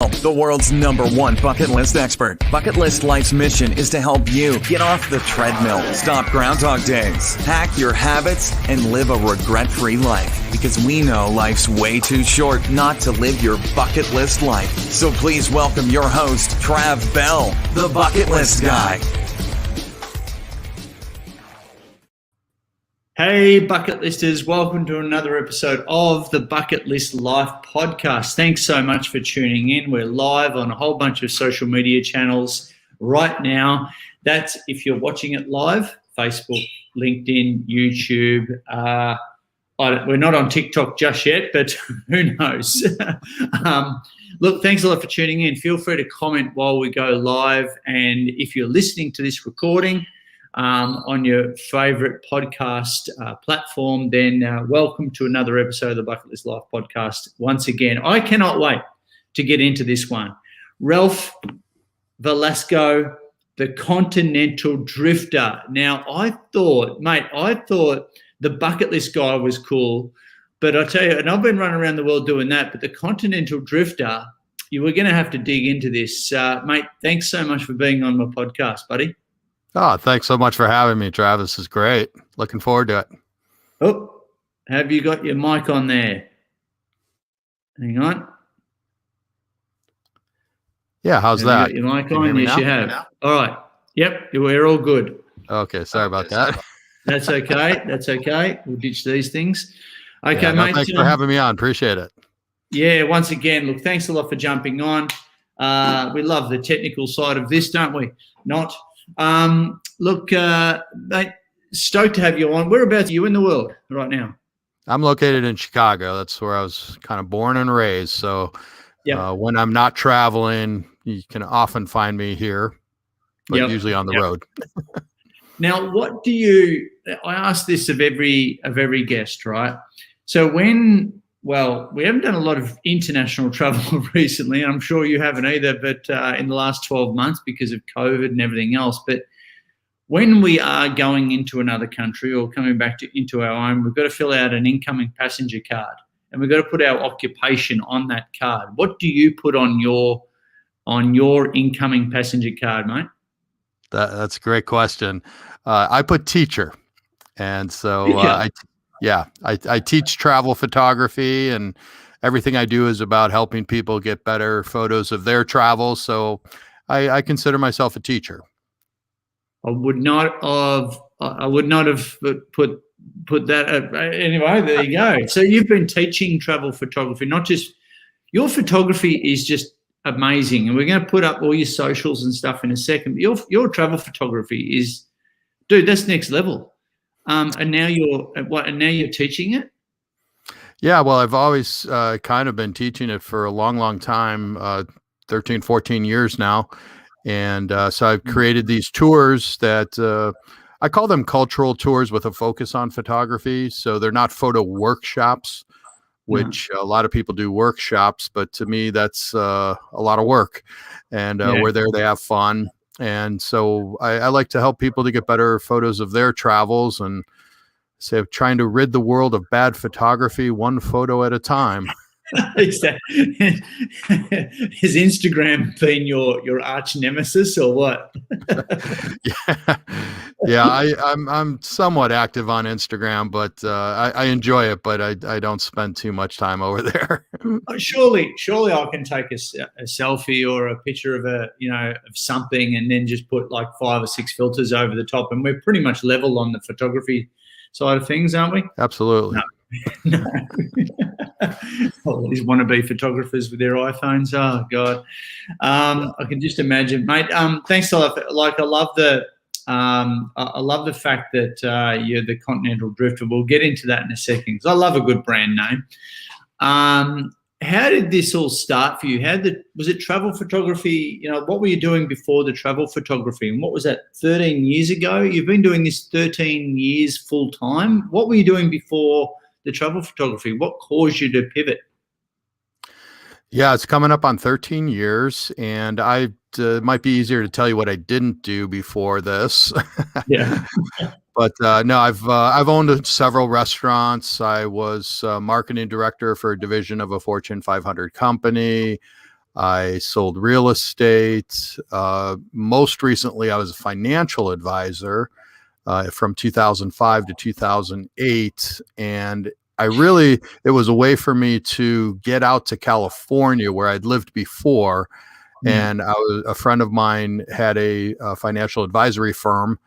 The world's #1 bucket list expert. Bucket List Life's mission is to help you get off the treadmill, stop Groundhog Days, hack your habits, and live a regret-free life. Because we know life's way too short not to live your bucket list life. So please welcome your host, Trav Bell, the Bucket List Guy. Hey, bucket listers, welcome to another episode of the Bucket List Life podcast. Thanks so much for tuning in. We're live on a whole bunch of social media channels right now. That's if you're watching it live, Facebook, LinkedIn, YouTube. We're not on TikTok just yet, but who knows? Look, thanks a lot for tuning in. Feel free to comment while we go live. And if you're listening to this recording, on your favorite podcast platform, then welcome to another episode of the Bucket List Life podcast. Once again, I cannot wait to get into this one. Ralph Velasco, the Continental Drifter. Now, I thought the Bucket List guy was cool, but I tell you, and I've been running around the world doing that, but the Continental Drifter, you were going to have to dig into this. Mate, thanks so much for being on my podcast, buddy. Oh, thanks so much for having me, Travis. This is great. Looking forward to it. Oh, have you got your mic on there? Hang on. Yeah, how's that? You got your mic on? Yes, you have. All right. Yep, we're all good. Okay, sorry about that. That's okay. That's okay. We'll ditch these things. Okay, mate. Thanks for having me on. Appreciate it. Yeah, once again, look, thanks a lot for jumping on. We love the technical side of this, don't we? Not. Look, mate, stoked to have you on. Whereabouts are you in the world right now? I'm located in Chicago. That's where I was kind of born and raised. So when I'm not traveling, you can often find me here, but usually on the road. Now, I ask this of every guest, right? So we haven't done a lot of international travel recently, and I'm sure you haven't either, but in the last 12 months because of COVID and everything else. But when we are going into another country or coming back into our own, we've got to fill out an incoming passenger card, and we've got to put our occupation on that card. What do you put on your incoming passenger card, mate? That's a great question. I put teacher, and so I teach travel photography, and everything I do is about helping people get better photos of their travel. So I consider myself a teacher. I would not have put that. Anyway, there you go. So you've been teaching travel photography, not just your photography is just amazing. And we're going to put up all your socials and stuff in a second. But your travel photography is, dude, that's next level. And now you're teaching it? Yeah, well, I've always kind of been teaching it for a long, long time, 13, 14 years now. And so I've created these tours that I call them cultural tours with a focus on photography. So they're not photo workshops, which a lot of people do workshops, but to me, that's a lot of work. And we're there to have fun. And so I like to help people to get better photos of their travels, and say trying to rid the world of bad photography one photo at a time. Is Instagram been your arch nemesis or what? I'm somewhat active on Instagram, but I enjoy it, but I don't spend too much time over there. Surely I can take a selfie or a picture of of something, and then just put like 5 or 6 filters over the top, and we're pretty much level on the photography side of things, aren't we? Absolutely. No. All these wannabe photographers with their iPhones. Oh God, I can just imagine, mate. Thanks a lot. Like, I love the fact that you're the Continental Drifter. We'll get into that in a second, because I love a good brand name. How did this all start for you? Was it travel photography? What were you doing before the travel photography? And what was that, 13 years ago? You've been doing this 13 years full time. What were you doing before the travel photography? What caused you to pivot? Yeah, it's coming up on 13 years, and it might be easier to tell you what I didn't do before this. Yeah. But no, I've owned several restaurants. I was marketing director for a division of a Fortune 500 company. I sold real estate. Most recently, I was a financial advisor from 2005 to 2008. And it was a way for me to get out to California where I'd lived before. And a friend of mine had a financial advisory firm,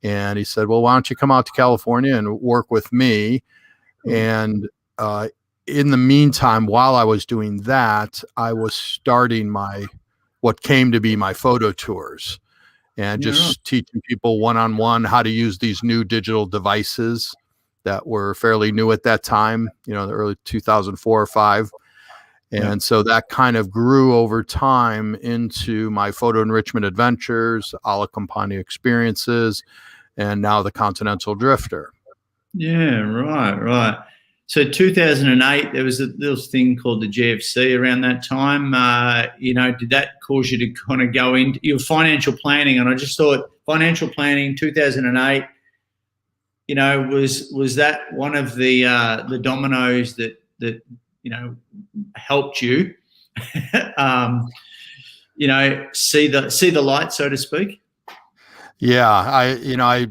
and he said, well, why don't you come out to California and work with me? And in the meantime, while I was doing that, I was starting what came to be my photo tours, and just teaching people one-on-one how to use these new digital devices that were fairly new at that time, the early 2004 or 5. And so that kind of grew over time into my photo enrichment adventures, a la Compagnie experiences, and now the Continental Drifter. Yeah, right. So 2008, there was a little thing called the GFC around that time. Did that cause you to kind of go into your financial planning? And I just thought financial planning 2008, was that one of the dominoes that helped you, see the light, so to speak? Yeah, I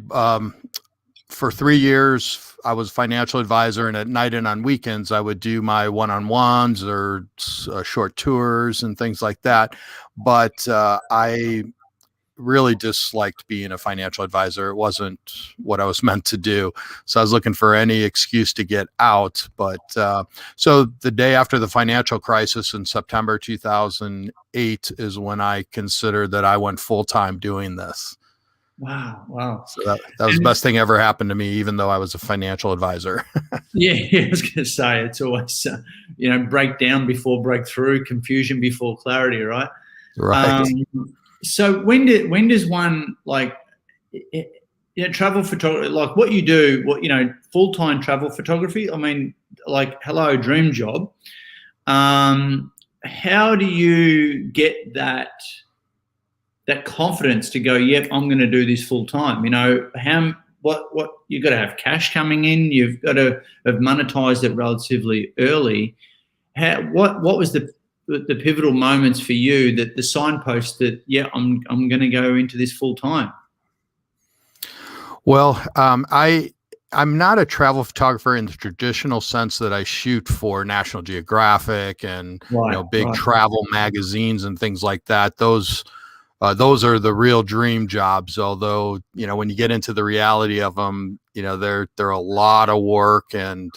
for 3 years, I was a financial advisor, and at night and on weekends, I would do my one-on-ones or short tours and things like that. But I really disliked being a financial advisor. It wasn't what I was meant to do. So I was looking for any excuse to get out. But so the day after the financial crisis in September 2008 is when I considered that I went full-time doing this. Wow. So that was the best thing ever happened to me, even though I was a financial advisor. Yeah, I was going to say, it's always, breakdown before breakthrough, confusion before clarity, right? Right. So when does one travel photography, like what you do, full-time travel photography? I mean, hello, dream job. How do you get that confidence to go, yep, I'm going to do this full time? What you've got to have cash coming in. You've got to have monetized it relatively early. What was the pivotal moments for you, that the signpost that, I'm going to go into this full time? Well, I'm not a travel photographer in the traditional sense that I shoot for National Geographic and big travel magazines and things like that. Those are the real dream jobs. Although, when you get into the reality of them, they're a lot of work and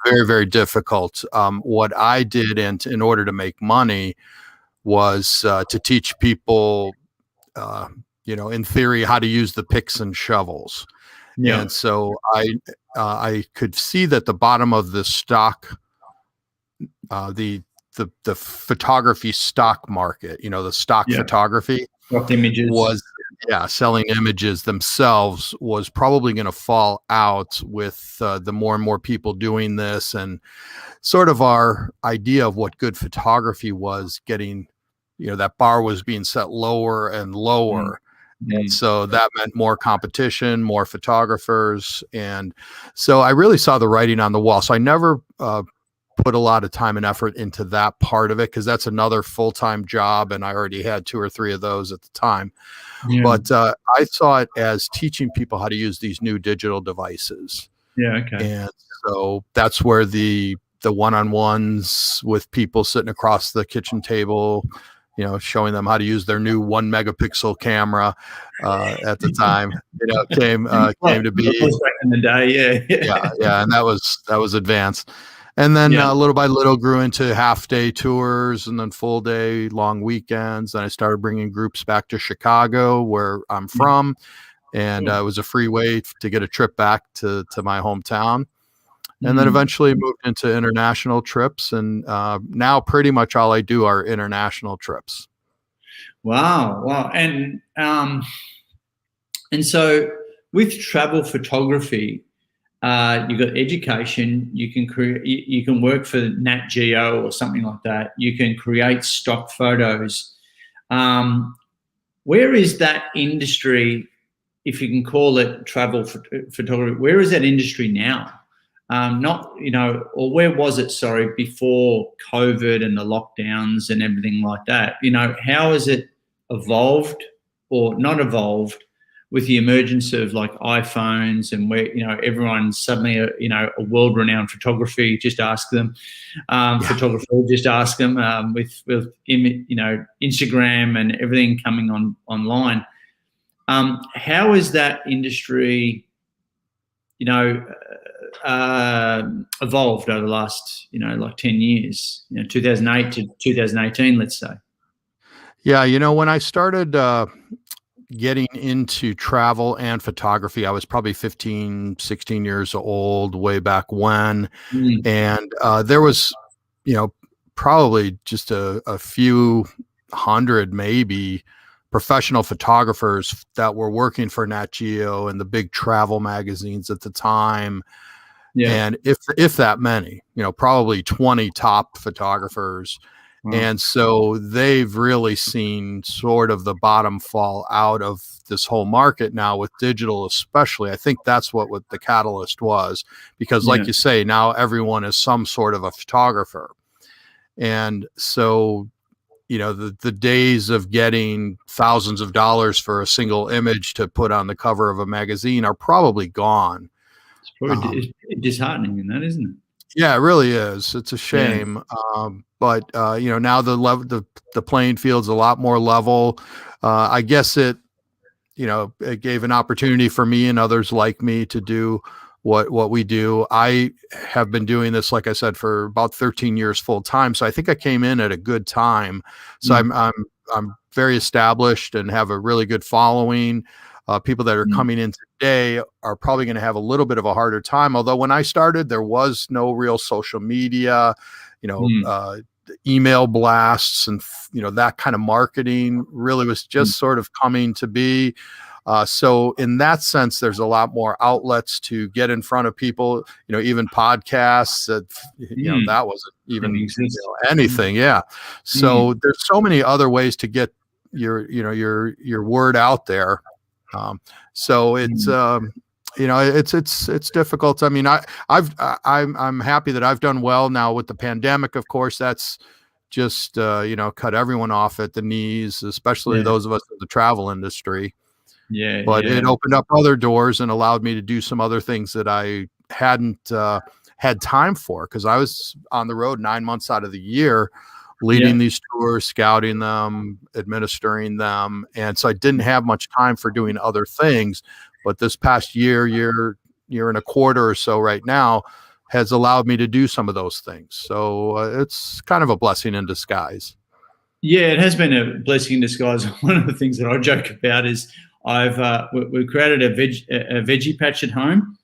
very, very difficult. What I did in order to make money was to teach people, in theory, how to use the picks and shovels. Yeah. And so I could see that the bottom of the stock, the photography stock market, the stock photography images was, selling images themselves was probably going to fall out with the more and more people doing this, and sort of our idea of what good photography was getting, that bar was being set lower and lower. And so that meant more competition, more photographers. And so I really saw the writing on the wall. So I never put a lot of time and effort into that part of it, because that's another full-time job, and I already had 2 or 3 of those at the time. But I saw it as teaching people how to use these new digital devices. And so that's where the one-on-ones with people sitting across the kitchen table, showing them how to use their new 1 megapixel camera at the time, came to be. Back in the day, yeah, and that was advanced. And then little by little grew into half-day tours and then full-day long weekends. And I started bringing groups back to Chicago, where I'm from, and it was a free way to get a trip back to my hometown. And then eventually moved into international trips, and now pretty much all I do are international trips. Wow. And so with travel photography, you've got education. You can work for Nat Geo or something like that. You can create stock photos. Where is that industry, if you can call it travel photography? Where is that industry now? not, or where was it, sorry, before COVID and the lockdowns and everything like that? How has it evolved or not evolved with the emergence of like iPhones and where, everyone's suddenly, a world-renowned photography, just ask them, photographer, just ask them, with Instagram and everything coming online. How is that industry, evolved over the last, like 10 years, 2008 to 2018, let's say? Yeah. When I started getting into travel and photography, I was probably 15, 16 years old, way back when. And there was, probably just a few hundred, maybe, professional photographers that were working for Nat Geo and the big travel magazines at the time. Yeah. And if that many, probably 20 top photographers. Wow. And so they've really seen sort of the bottom fall out of this whole market now with digital, especially. I think that's what the catalyst was, because like you say, now everyone is some sort of a photographer. And so, the days of getting thousands of dollars for a single image to put on the cover of a magazine are probably gone. It's probably disheartening in that, isn't it? Yeah, it really is. It's a shame. Yeah. But now the playing field's a lot more level. I guess it gave an opportunity for me and others like me to do what we do. I have been doing this, like I said, for about 13 years full time. So I think I came in at a good time. So I'm very established and have a really good following. People that are coming in today are probably going to have a little bit of a harder time. Although when I started, there was no real social media, email blasts and, that kind of marketing really was just sort of coming to be. So in that sense, there's a lot more outlets to get in front of people, even podcasts that wasn't even anything. Yeah. So there's so many other ways to get your word out there. So it's, it's difficult. I mean, I'm happy that I've done well now with the pandemic. Of course, that's just, cut everyone off at the knees, especially those of us in the travel industry. Yeah. But it opened up other doors and allowed me to do some other things that I hadn't had time for, because I was on the road 9 months out of the year, leading these tours, scouting them, administering them. And so I didn't have much time for doing other things. But this past year and a quarter or so right now has allowed me to do some of those things. So it's kind of a blessing in disguise. Yeah, it has been a blessing in disguise. One of the things that I joke about is we've created a veggie patch at home.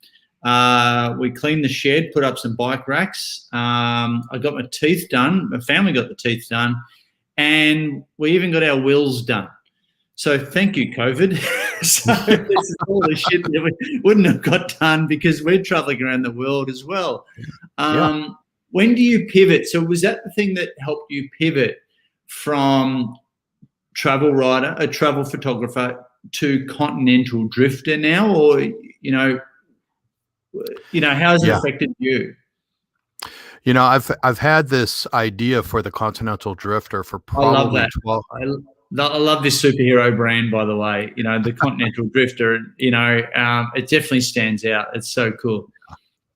We cleaned the shed, put up some bike racks. I got my teeth done. My family got the teeth done, and we even got our wheels done. So thank you, COVID. So this is all the shit that we wouldn't have got done because we're traveling around the world as well. When do you pivot? So was that the thing that helped you pivot from travel writer, a travel photographer, to Continental Drifter now, or how has it affected you? I've had this idea for the Continental Drifter for probably 12. I love this superhero brand, by the way. The Continental Drifter. It definitely stands out. It's so cool.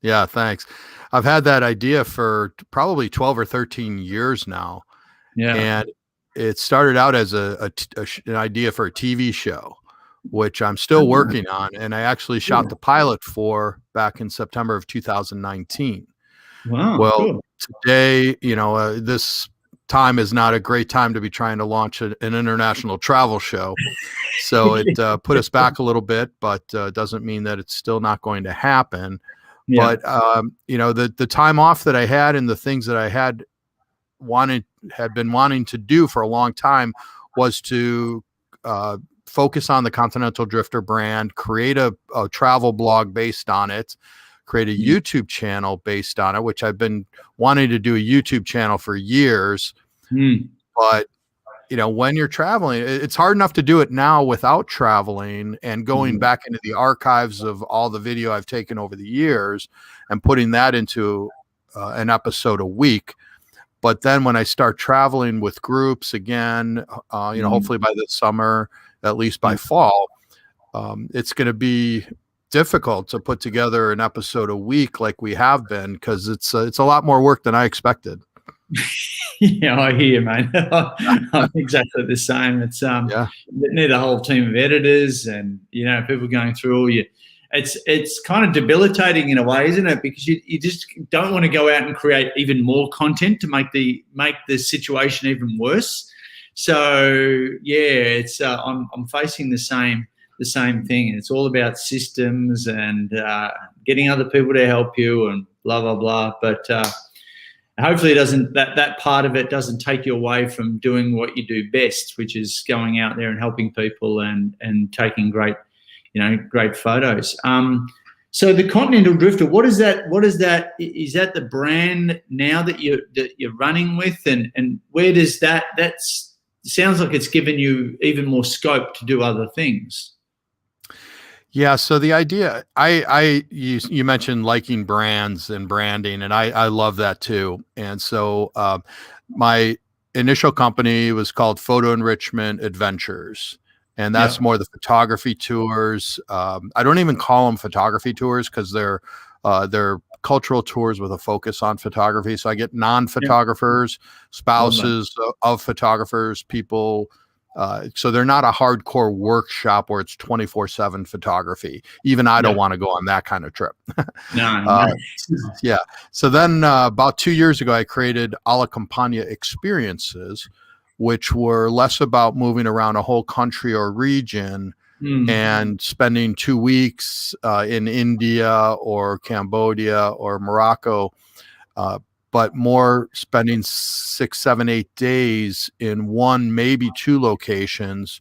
Yeah, thanks. I've had that idea for probably 12 or 13 years now. Yeah, and it started out as an idea for a TV show, which I'm still working on, and I actually shot the pilot for back in September of 2019. Wow. Well, cool. Today, this time is not a great time to be trying to launch an international travel show. So it put us back a little bit, but doesn't mean that it's still not going to happen. Yeah. But, the time off that I had and the things that I had been wanting to do for a long time was to focus on the Continental Drifter brand, create a travel blog based on it, create a YouTube channel based on it, which I've been wanting to do a YouTube channel for years. But when you're traveling, it's hard enough to do it now without traveling and going back into the archives of all the video I've taken over the years and putting that into an episode a week. But then when I start traveling with groups again, hopefully by this summer, at least by fall, it's going to be difficult to put together an episode a week like we have been, because it's a lot more work than I expected. Yeah, I hear you, mate. I'm exactly the same. It's you need a whole team of editors, and people going through all your. It's kind of debilitating in a way, isn't it? Because you just don't want to go out and create even more content to make the situation even worse. So yeah, it's I'm facing the same thing. It's all about systems and getting other people to help you and blah blah blah. But hopefully, it doesn't that part of it doesn't take you away from doing what you do best, which is going out there and helping people and taking great photos. So the Continental Drifter, what is that? Is that the brand now that you're running with, and where does that sounds like it's given you even more scope to do other things? Yeah. So the idea, you mentioned liking brands and branding, and I love that too. And so my initial company was called Photo Enrichment Adventures. And that's more the photography tours. I don't even call them photography tours because they're cultural tours with a focus on photography. So I get non-photographers, spouses of photographers, people. So they're not a hardcore workshop where it's 24/7 photography. Even I don't want to go on that kind of trip. No. Yeah. So then about 2 years ago, I created Alla Campagna experiences, which were less about moving around a whole country or region and spending 2 weeks in India or Cambodia or Morocco, but more spending 6, 7, 8 days in one, maybe 2 locations,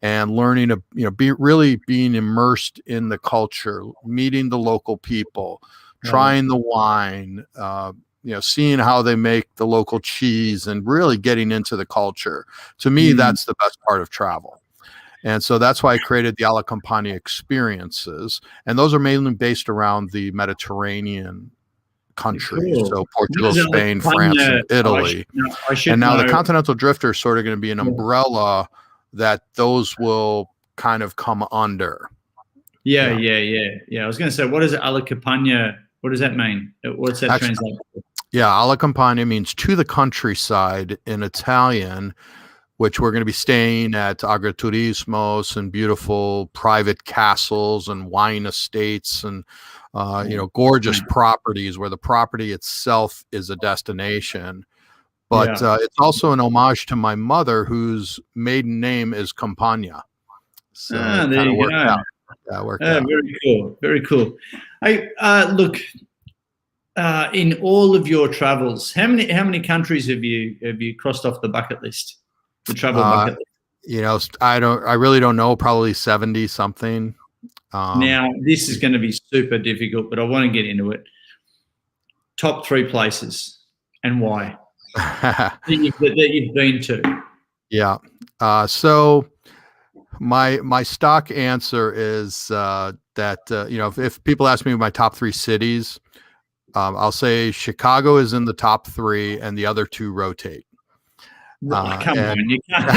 and learning to, being immersed in the culture, meeting the local people, trying the wine, seeing how they make the local cheese and really getting into the culture. To me, that's the best part of travel. And so that's why I created the Alla Campagna experiences. And those are mainly based around the Mediterranean countries. Cool. So Portugal, Spain, France, and Italy. And now the Continental Drifter is sort of going to be an umbrella that those will kind of come under. Yeah. I was going to say, what is Alla Campagna? What does that mean? What's that translate? Yeah, Alla Campagna means to the countryside in Italian, which we're going to be staying at agriturismos and beautiful private castles and wine estates and gorgeous properties where the property itself is a destination. But it's also an homage to my mother, whose maiden name is Campagna. So there you go. Out. Yeah, worked out. Very cool. Very cool. Hey, look. In all of your travels, how many countries have you crossed off the bucket list? The travel bucket list. I really don't know. Probably 70 something. Now this is going to be super difficult, but I want to get into it. Top 3 places and why that you've been to. Yeah. So my stock answer is that if people ask me my top 3 cities. I'll say Chicago is in the top 3 and the other 2 rotate. Come on, you can't.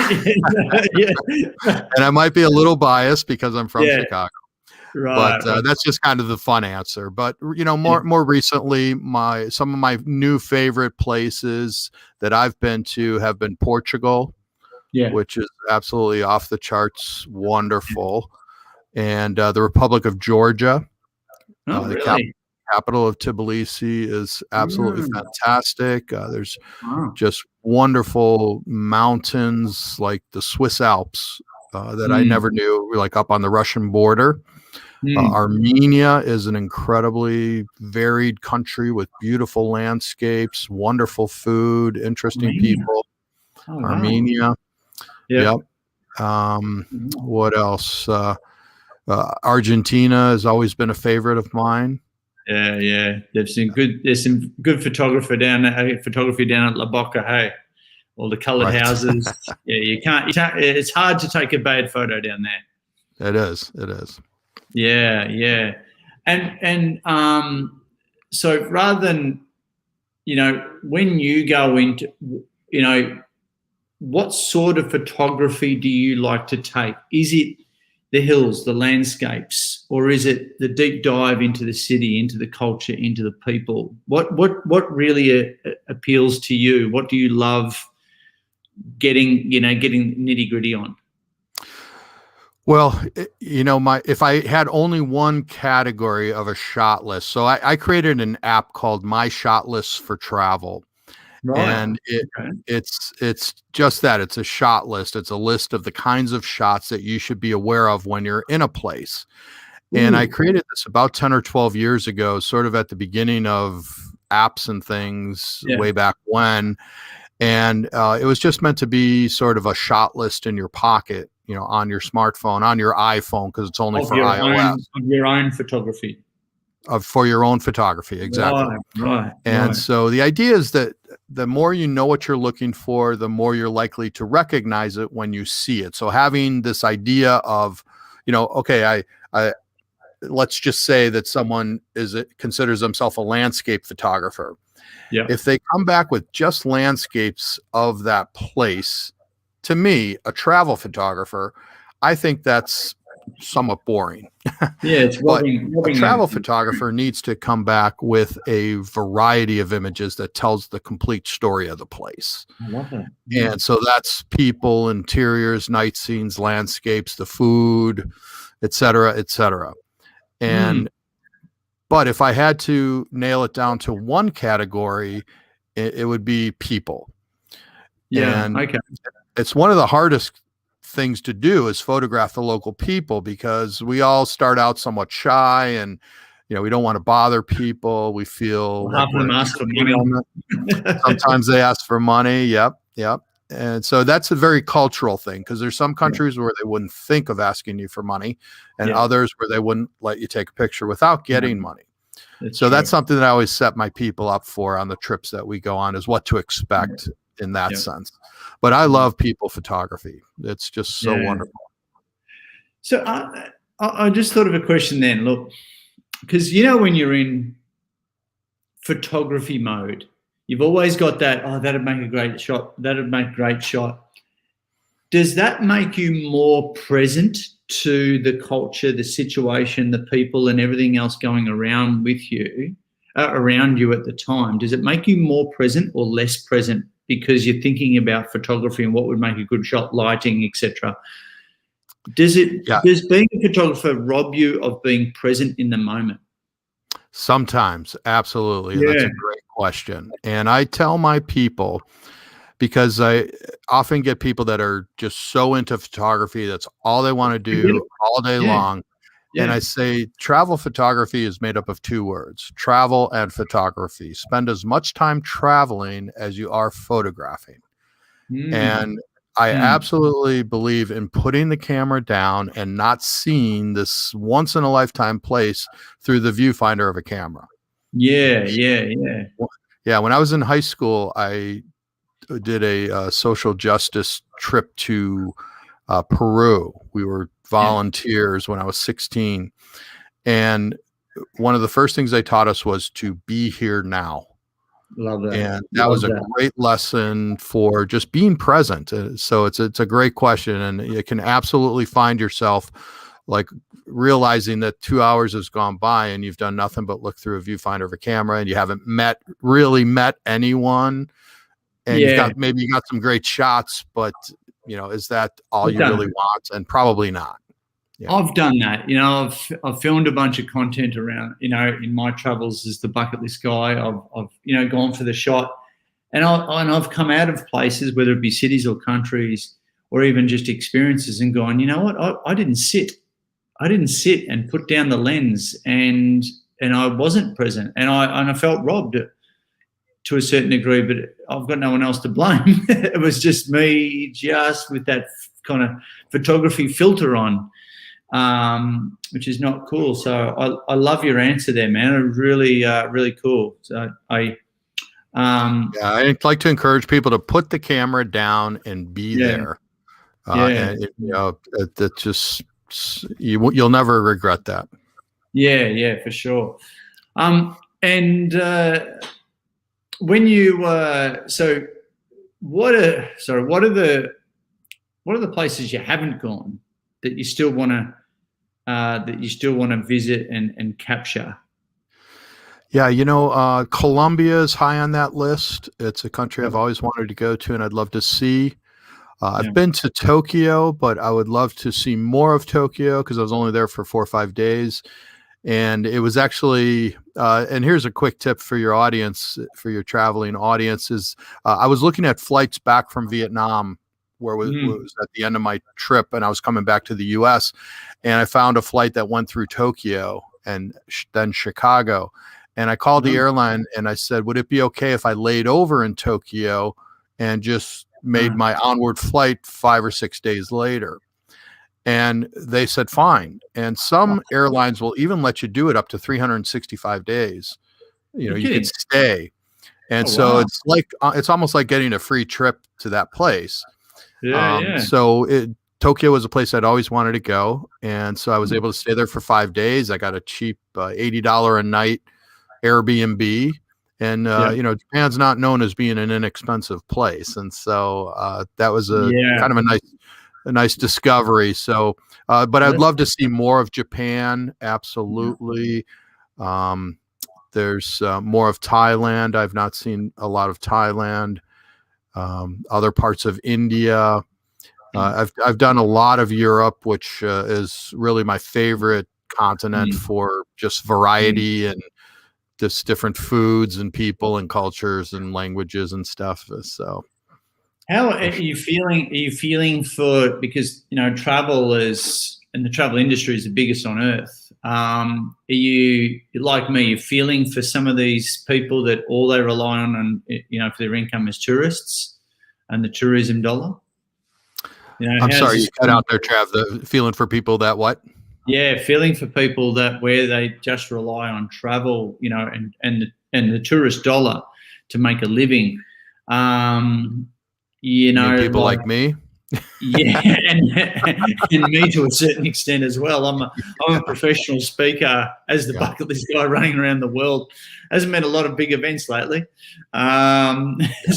And I might be a little biased because I'm from Chicago. Right. But that's just kind of the fun answer. But, more recently, some of my new favorite places that I've been to have been Portugal, which is absolutely off the charts wonderful, and the Republic of Georgia. Really? Capital of Tbilisi is absolutely fantastic. There's just wonderful mountains like the Swiss Alps that I never knew were like up on the Russian border. Armenia is an incredibly varied country with beautiful landscapes, wonderful food, interesting people. Armenia. Yep. What else? Argentina has always been a favorite of mine. Yeah. There's some good photography down at La Boca. Hey, all the coloured Right. houses. Yeah, you can't. It's hard to take a bad photo down there. It is. It is. Yeah, yeah, and so rather than, when you go into, what sort of photography do you like to take? Is it the hills, the landscapes, or is it the deep dive into the city, into the culture, into the people? What really appeals to you? What do you love getting nitty gritty on? Well, if I had only one category of a shot list, so I created an app called My Shot Lists for Travel. Right. And it's just that. It's a shot list. It's a list of the kinds of shots that you should be aware of when you're in a place. And I created this about 10 or 12 years ago, sort of at the beginning of apps and things way back when. And it was just meant to be sort of a shot list in your pocket, on your smartphone, on your iPhone, because it's only for iOS. Of your own photography. For your own photography, exactly. Right. And so the idea is that the more you know what you're looking for, the more you're likely to recognize it when you see it. So having this idea of, okay, I let's just say that someone considers themselves a landscape photographer. Yeah. If they come back with just landscapes of that place, to me, a travel photographer, I think that's somewhat boring. Yeah, it's robbing a travel photographer needs to come back with a variety of images that tells the complete story of the place. I love that. And so that's people, interiors, night scenes, landscapes, the food, et cetera, et cetera. And but if I had to nail it down to one category, it would be people. Yeah. And okay. It's one of the hardest things to do is photograph the local people, because we all start out somewhat shy and we don't want to bother people. We feel half of them ask for money. Sometimes they ask for money. Yep. And so that's a very cultural thing, because there's some countries where they wouldn't think of asking you for money, and others where they wouldn't let you take a picture without getting money. That's something that I always set my people up for on the trips that we go on, is what to expect in that sense. But I love people photography. It's just so wonderful. So I just thought of a question then. Look, because when you're in photography mode, you've always got that, that'd make a great shot. That'd make a great shot. Does that make you more present to the culture, the situation, the people, and everything else going around with you, around you at the time? Does it make you more present or less present because you're thinking about photography and what would make a good shot, lighting, etc.? Does being a photographer rob you of being present in the moment? Sometimes, absolutely. That's a great question. And I tell my people, because I often get people that are just so into photography, that's all they want to do all day long. And I say, travel photography is made up of two words: travel and photography. Spend as much time traveling as you are photographing. And I absolutely believe in putting the camera down and not seeing this once in a lifetime place through the viewfinder of a camera. Yeah. When I was in high school, I did a social justice trip to Peru. We were volunteers when I was 16. And one of the first things they taught us was to be here now. Love that. And that was a great lesson for just being present. So it's a great question. And you can absolutely find yourself like realizing that 2 hours has gone by and you've done nothing but look through a viewfinder of a camera, and you haven't really met anyone. And you got some great shots, but is that all you really want? And probably not. Yeah. I've done that. I've filmed a bunch of content around, in my travels as the bucket list guy. I've gone for the shot, and I've come out of places, whether it be cities or countries or even just experiences, and gone, you know what? I didn't sit and put down the lens, and I wasn't present, and I felt robbed to a certain degree, but I've got no one else to blame. It was just me, just with that kind of photography filter on, which is not cool. So I love your answer there, man. Really, really cool. So I Yeah, I'd like to encourage people to put the camera down and be Yeah, there. yeah, That just you'll never regret that. yeah, for sure. And when you so what are the places you haven't gone that you still want to visit and capture? Yeah, Colombia is high on that list. It's a country I've always wanted to go to, and I'd love to see. I've been to Tokyo, but I would love to see more of Tokyo because I was only there for 4 or 5 days. And it was actually, and here's a quick tip for your audience, for your traveling audience, is I was looking at flights back from Vietnam, where it was at the end of my trip, and I was coming back to the U.S., and I found a flight that went through Tokyo and then Chicago. And I called the airline and I said, would it be okay if I laid over in Tokyo and just made my onward flight 5 or 6 days later? And they said, fine. And some airlines will even let you do it up to 365 days. You can stay. And it's almost like getting a free trip to that place. Tokyo was a place I'd always wanted to go. And so I was able to stay there for 5 days. I got a cheap $80 a night Airbnb. And, Japan's not known as being an inexpensive place. And so that was kind of a nice discovery. So, but I'd love to see more of Japan. Absolutely. There's more of Thailand. I've not seen a lot of Thailand. Other parts of India. I've done a lot of Europe, which is really my favorite continent for just variety and just different foods and people and cultures and languages and stuff. So how are you feeling? Are you feeling because travel is, and the travel industry is the biggest on earth. Are you, like me, you're feeling for some of these people that all they rely on for their income is tourists and the tourism dollar? I'm sorry, you cut out there, Trav. The feeling for people that what? Yeah, feeling for people that where they just rely on travel, and the tourist dollar to make a living. People like me. Yeah, and me to a certain extent as well. I'm a professional speaker as the bucket list guy running around the world. Hasn't met a lot of big events lately. I mean, in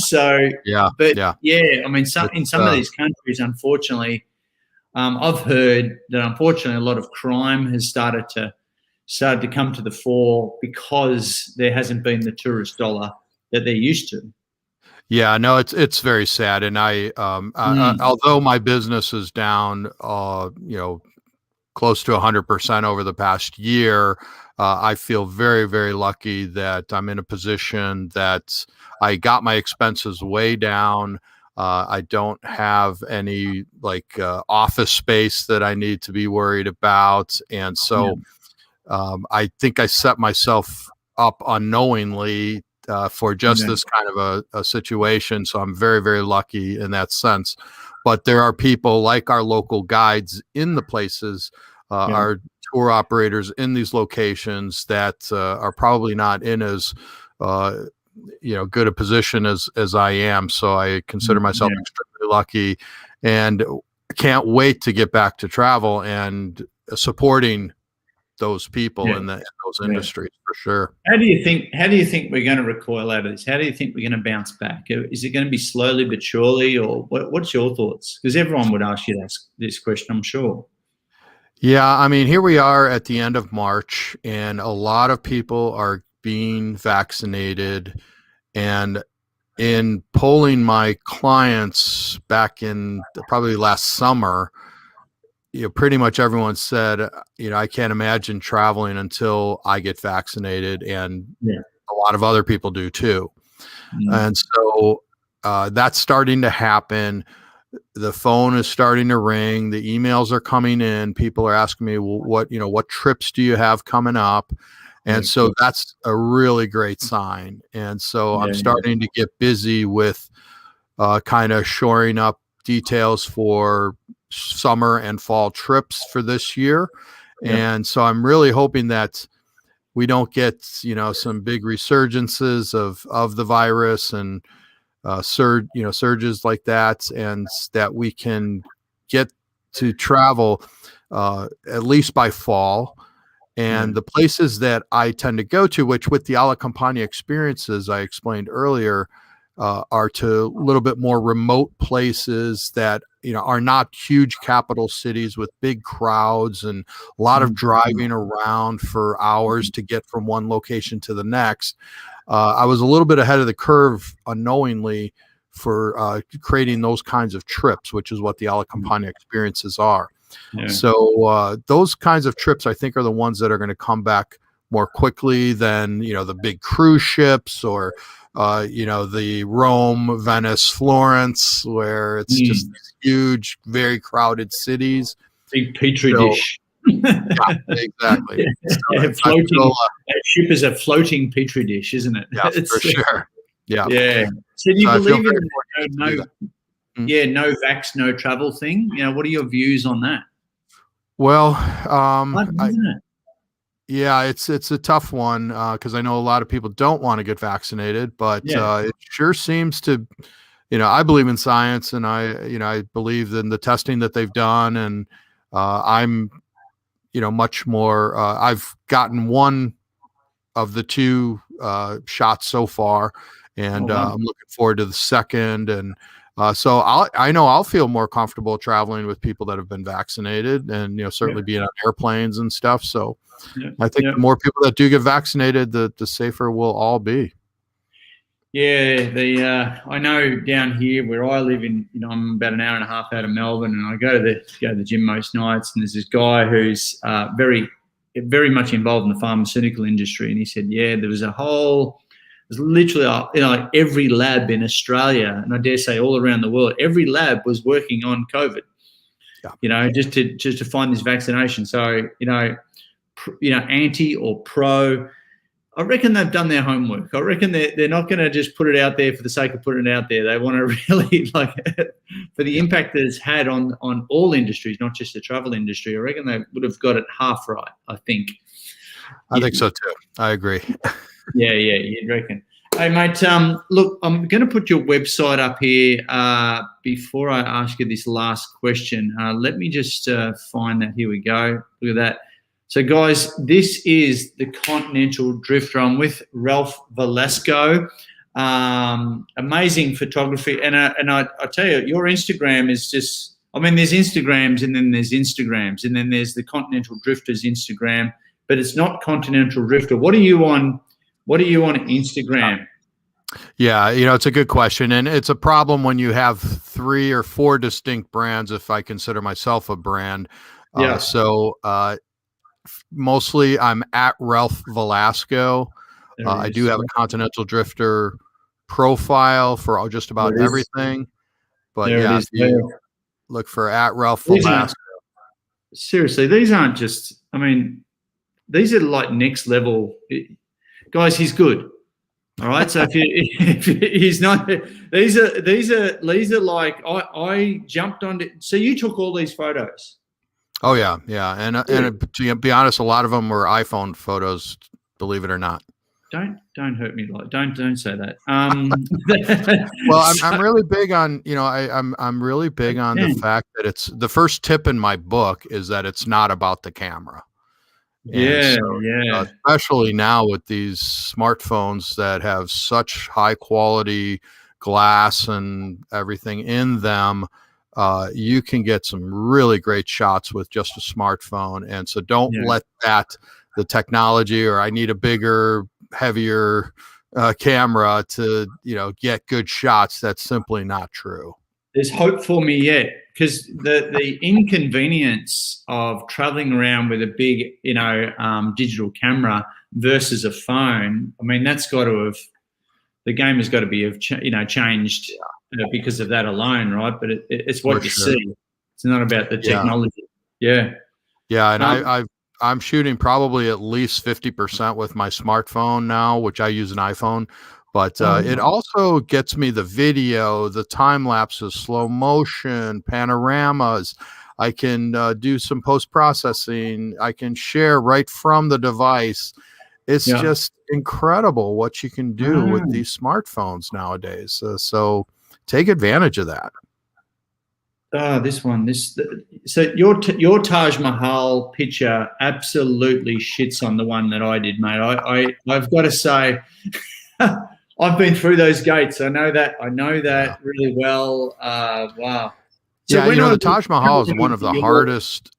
some of these countries, unfortunately, I've heard that unfortunately a lot of crime has started to come to the fore because there hasn't been the tourist dollar that they're used to. Yeah, no, it's very sad, and although my business is down, close to 100% over the past year, I feel very, very lucky that I'm in a position that I got my expenses way down. I don't have any office space that I need to be worried about, and so I think I set myself up unknowingly for just this kind of a situation. So I'm very, very lucky in that sense. But there are people like our local guides in the places, our tour operators in these locations that are probably not in as good a position as I am. So I consider myself extremely lucky, and can't wait to get back to travel and supporting those people in those industries for sure. How do you think we're going to recoil out of this? How do you think we're going to bounce back? Is it going to be slowly but surely, or what's your thoughts? Because everyone would ask you this question, I'm sure. Yeah, I mean, here we are at the end of March, and a lot of people are being vaccinated. And in polling my clients back in probably last summer, pretty much everyone said, I can't imagine traveling until I get vaccinated, and a lot of other people do too. And so that's starting to happen. The phone is starting to ring. The emails are coming in. People are asking me, well, what trips do you have coming up? And so that's a really great sign. And so I'm starting to get busy with kind of shoring up details for summer and fall trips for this year. And so I'm really hoping that we don't get, some big resurgences of the virus and surges like that, and that we can get to travel at least by fall. And the places that I tend to go to, which with the Alla Campagna experiences I explained earlier, are to a little bit more remote places that are not huge capital cities with big crowds and a lot of driving around for hours to get from one location to the next. I was a little bit ahead of the curve unknowingly for creating those kinds of trips, which is what the Alla Campagna experiences are. Yeah. So those kinds of trips, I think, are the ones that are going to come back more quickly than the big cruise ships or the Rome, Venice, Florence, where it's just huge, very crowded cities. Big petri dish. Yeah, exactly. So ship is a floating petri dish, isn't it? Yeah, for sure. Yeah. Yeah. So do you believe in no vax, no travel thing? What are your views on that? Well, isn't it? Yeah, it's a tough one because I know a lot of people don't want to get vaccinated, but it sure seems to, I believe in science, and I believe in the testing that they've done, and I'm, much more. I've gotten one of the two shots so far, and I'm looking forward to the second, and so I know I'll feel more comfortable traveling with people that have been vaccinated, and certainly being on airplanes and stuff. So. I think the more people that do get vaccinated, the safer we'll all be. Yeah, I know down here where I live I'm about an hour and a half out of Melbourne, and I go to the gym most nights, and there's this guy who's very, very much involved in the pharmaceutical industry, and he said, there's literally every lab in Australia, and I dare say all around the world, every lab was working on COVID. Yeah. Just to find this vaccination. So anti or pro, I reckon they've done their homework. I reckon they're not going to just put it out there for the sake of putting it out there. They want to really for the impact that it's had on all industries, not just the travel industry. I reckon they would have got it half right. I think so too. I agree. Yeah, you'd reckon. Hey, mate, look, I'm going to put your website up here before I ask you this last question. Let me just find that. Here we go. Look at that. So, guys, this is the Continental Drifter. I'm with Ralph Velasco. Amazing photography. And I tell you, your Instagram is just, there's Instagrams and then there's Instagrams. And then there's the Continental Drifter's Instagram. But it's not Continental Drifter. What are you on Instagram? Yeah, it's a good question. And it's a problem when you have 3 or 4 distinct brands, if I consider myself a brand. Mostly I'm at Ralph Velasco. I do have a Continental Drifter profile for just about everything. But if you look for at Ralph Velasco. Seriously, these aren't just, these are like next level. Guys, he's good. All right. So if he's not, these are like, I jumped on it. So you took all these photos. Oh yeah. And to be honest, a lot of them were iPhone photos, believe it or not. Don't hurt me. Don't say that. Well, I'm really big on, I'm really big on the fact that it's the first tip in my book is that it's not about the camera. Especially now with these smartphones that have such high quality glass and everything in them, you can get some really great shots with just a smartphone. And so don't let the technology, or I need a bigger, heavier camera to, get good shots. That's simply not true. There's hope for me yet, because the inconvenience of traveling around with a big, digital camera versus a phone, that's got to have, the game has got to be changed because of that alone, right? But it's what you see. It's not about the technology. Yeah. And I'm shooting probably at least 50% with my smartphone now, which I use an iPhone. But it also gets me the video, the time lapses, slow motion, panoramas. I can do some post-processing. I can share right from the device. It's Yeah. just incredible what you can do with Ah. these smartphones nowadays. So take advantage of that. Oh, this one. So your Taj Mahal picture absolutely shits on the one that I did, mate. I've got to say, I've been through those gates. I know that. Yeah. Really well. Wow. So Yeah, when I the Taj Mahal is one of the hardest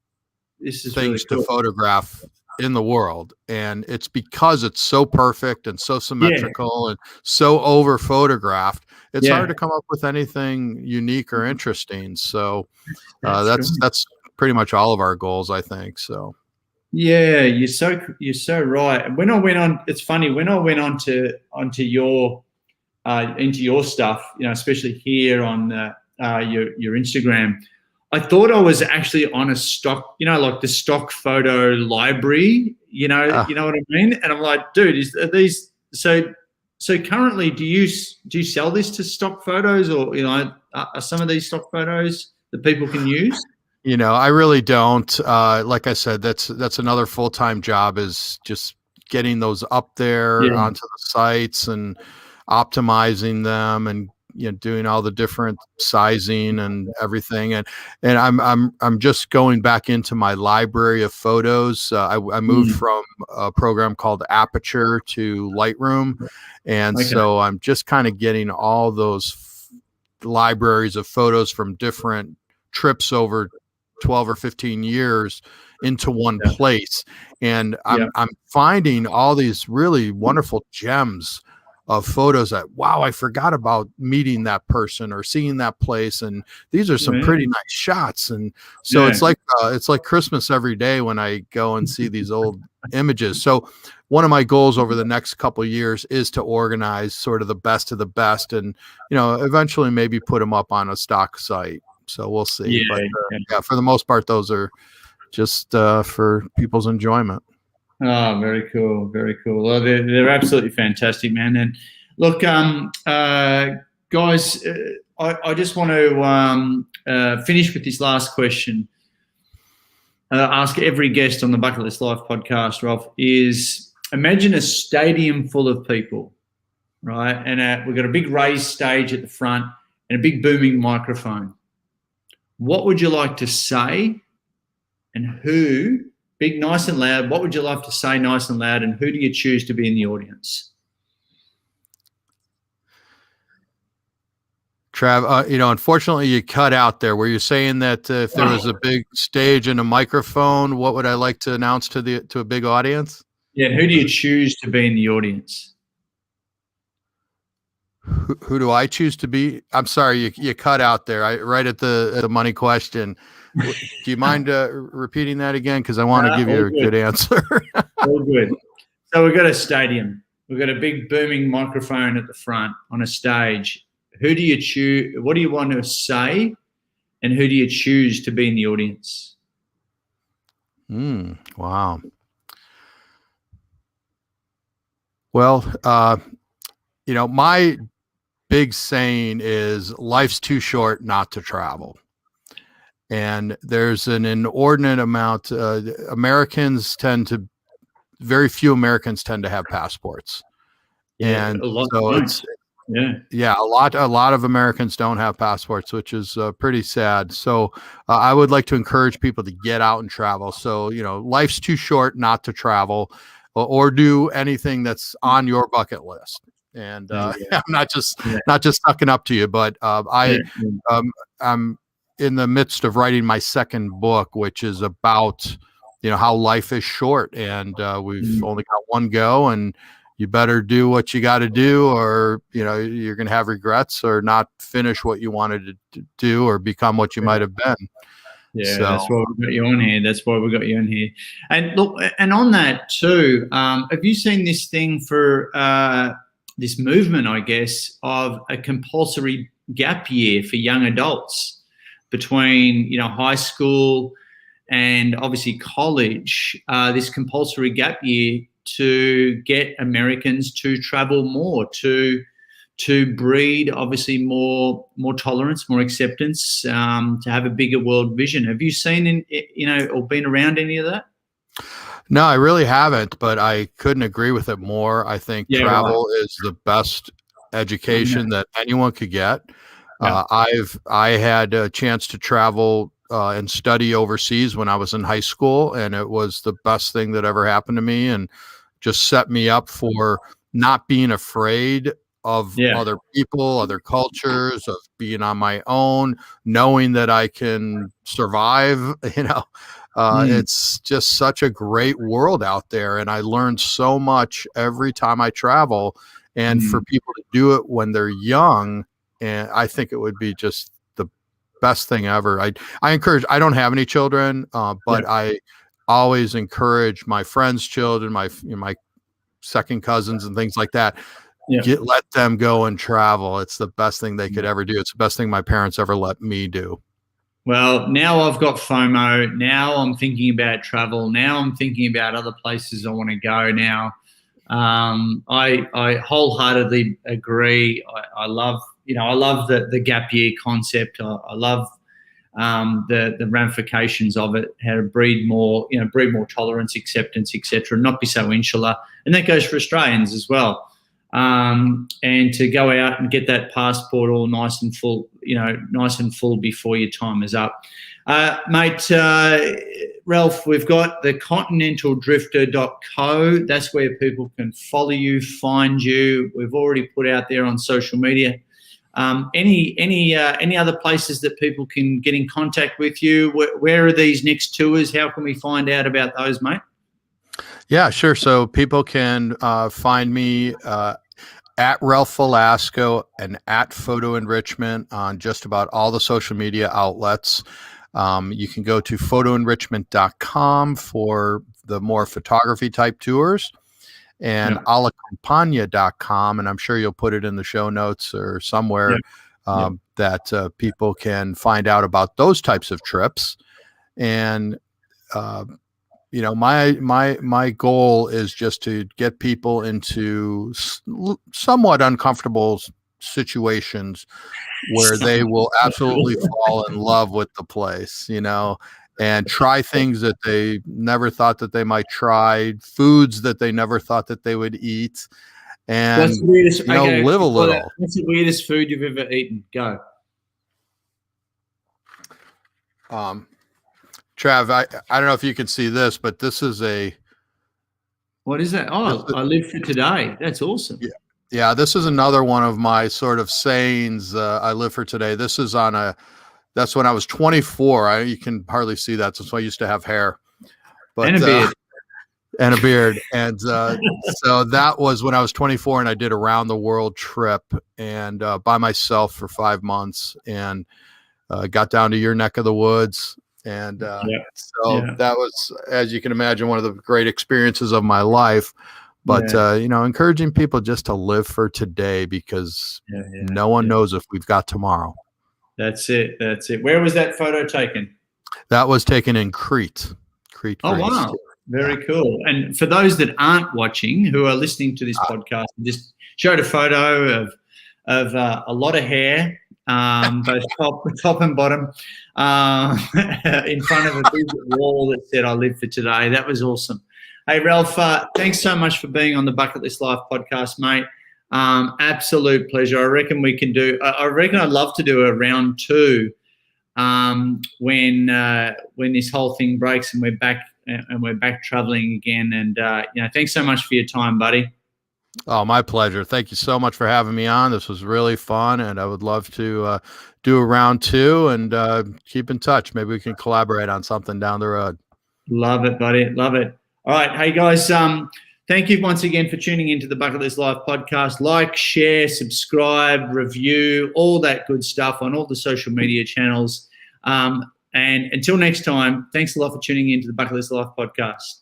this is really things to cool. photograph in the world, and it's because it's so perfect and so Yeah. symmetrical and so over photographed. It's hard Yeah. to come up with anything unique or interesting. So That's right. that's pretty much all of our goals, I think. So Yeah, you're so right. And when I went on, it's funny when I went onto your into your stuff, especially here on your Instagram. I thought I was actually on a stock, like the stock photo library. You know what I mean? And I'm like, dude, are these so currently? Do you sell this to stock photos, or are some of these stock photos that people can use? I really don't. Like I said, that's another full-time job, is just getting those up there Yeah. onto the sites and optimizing them, and doing all the different sizing and everything. And I'm just going back into my library of photos. I moved from a program called Aperture to Lightroom, and Okay. so I'm just kind of getting all those libraries of photos from different trips over 12 or 15 years into one place. And I'm finding all these really wonderful gems of photos that, wow, I forgot about meeting that person or seeing that place. And these are some pretty nice shots. And so it's like Christmas every day when I go and see these old images. So one of my goals over the next couple of years is to organize sort of the best of the best, and eventually maybe put them up on a stock site. So we'll see. But for the most part, those are just for people's enjoyment. Oh, very cool, very cool. Well, they're absolutely fantastic, man. And look, guys, I just want to finish with this last question. Ask every guest on the Bucket List Life podcast, Ralph, is imagine a stadium full of people, right? And we've got a big raised stage at the front and a big booming microphone. What would you like to say, and who? Big, nice and loud. What would you like to say nice and loud, and who do you choose to be in the audience? Trav, unfortunately you cut out there. Were you saying that if there was a big stage and a microphone, what would I like to announce to a big audience? Yeah, who do you choose to be in the audience? Who do I choose to be? I'm sorry, you cut out there. Right at the money question. Do you mind repeating that again? Because I want to give you a good answer. All good. So we've got a stadium. We've got a big booming microphone at the front on a stage. Who do you choose? What do you want to say, and who do you choose to be in the audience? Wow. Well, my big saying is life's too short not to travel. And there's an inordinate amount. Very few Americans tend to have passports. Yeah, And a lot so don't. it's, a lot of Americans don't have passports, which is pretty sad. So I would like to encourage people to get out and travel. So, life's too short not to travel or do anything that's on your bucket list. And I'm not just sucking up to you, but I'm in the midst of writing my second book, which is about, how life is short, and we've only got one go, and you better do what you got to do, or, you're going to have regrets or not finish what you wanted to do or become what you might have been. Yeah, that's why we got you on here. That's why we got you on here. And look, and on that too, have you seen this thing for this movement, I guess, of a compulsory gap year for young adults between, high school and obviously college, this compulsory gap year to get Americans to travel more, to breed obviously more tolerance, more acceptance, to have a bigger world vision. Have you seen or been around any of that? No, I really haven't, but I couldn't agree with it more. I think travel is the best education that anyone could get. Yeah. I had a chance to travel and study overseas when I was in high school, and it was the best thing that ever happened to me, and just set me up for not being afraid of other people, other cultures, of being on my own, knowing that I can survive, It's just such a great world out there. And I learned so much every time I travel. And for people to do it when they're young, and I think it would be just the best thing ever. I encourage, I don't have any children, but I always encourage my friends' children, my second cousins and things like that. Let them go and travel. It's the best thing they could ever do. It's the best thing my parents ever let me do. Well, now I've got FOMO. Now I'm thinking about travel. Now I'm thinking about other places I want to go now. I wholeheartedly agree. I love the gap year concept. I love the ramifications of it, how to breed more tolerance, acceptance, etc., not be so insular. And that goes for Australians as well. And to go out and get that passport all nice and full before your time is up. Mate, Ralph, we've got the continentaldrifter.co. That's where people can follow you, find you. We've already put out there on social media. Any other places that people can get in contact with you? Where are these next tours? How can we find out about those, mate? Yeah, sure. So people can find me at Ralph Velasco and at Photo Enrichment on just about all the social media outlets. You can go to photoenrichment.com for the more photography type tours, and alacampagna.com, and I'm sure you'll put it in the show notes or somewhere that people can find out about those types of trips. And my goal is just to get people into somewhat uncomfortable situations where they will absolutely fall in love with the place, and try things that they never thought that they might try, foods that they never thought that they would eat, and what's the weirdest, live a little. What's the weirdest food you've ever eaten? Go. Trav, I don't know if you can see this, but this is what is that? Oh, I live for today. That's awesome. Yeah, this is another one of my sort of sayings. I live for today. This is that's when I was 24. You can hardly see that. So I used to have hair, and a beard. And so that was when I was 24, and I did a round the world trip and by myself for 5 months, and got down to your neck of the woods. And that was, as you can imagine, one of the great experiences of my life. But, encouraging people just to live for today, because no one knows if we've got tomorrow. That's it. Where was that photo taken? That was taken in Crete. Oh, Greece. wow. Very cool. And for those that aren't watching, who are listening to this podcast, I just showed a photo of a lot of hair, both top and bottom, in front of a big wall that said, "I live for today." That was awesome. Hey, Ralph, thanks so much for being on the Bucket List Life podcast, mate. Absolute pleasure. I reckon I'd love to do a round 2 when this whole thing breaks and we're back traveling again. And thanks so much for your time, buddy. Oh, my pleasure. Thank you so much for having me on. This was really fun, and I would love to do a round 2 and keep in touch. Maybe we can collaborate on something down the road. Love it, buddy. Love it. All right. Hey, guys, thank you once again for tuning into the Bucket List Life podcast. Like, share, subscribe, review, all that good stuff on all the social media channels. And until next time, thanks a lot for tuning into the Bucket List Life podcast.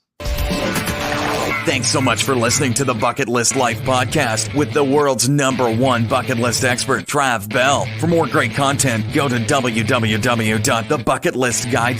Thanks so much for listening to the Bucket List Life podcast with the world's #1 bucket list expert, Trav Bell. For more great content, go to www.thebucketlistguy.com.